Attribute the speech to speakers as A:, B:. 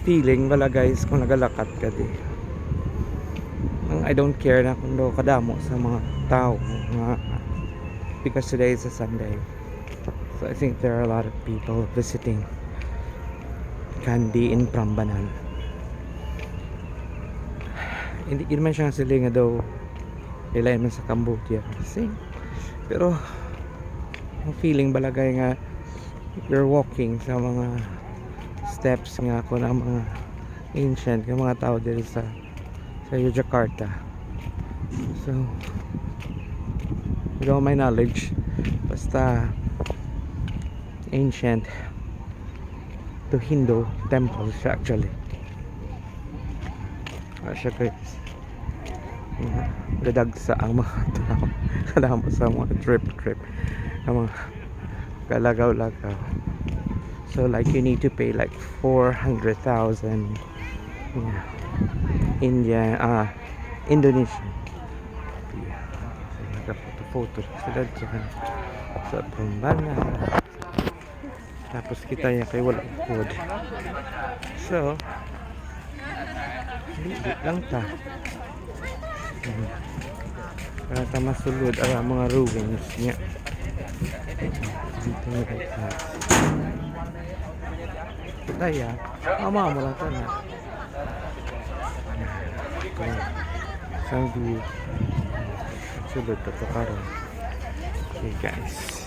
A: feeling wala guys kung nagalakat ka di. I don't care na kung do kadamo sa mga tao because today is a Sunday. So I think there are a lot of people visiting Kandy in Prambanan. Hindi naman siya sila nga daw ilay man sa Cambodia. Same. Pero ang feeling balagay nga you're walking sa mga steps nga ko ng mga ancient ng mga tao dito sa Yogyakarta. So with all my knowledge, basta ancient to Hindu temples actually. Siya guys, gadagsa ang mga tao kadamo sa mga trip ang mga kalagaw-lagaw. So like you need to pay like 400,000 Indonesia. So nagka-photo sila dyan sa Prambanan. Tapos kita niya kay wala food. So hindi lang ta para ta masulod ang mga ruins niya dito na kita daya mama mo lang ta na isang view sulod ito karon. Okay guys,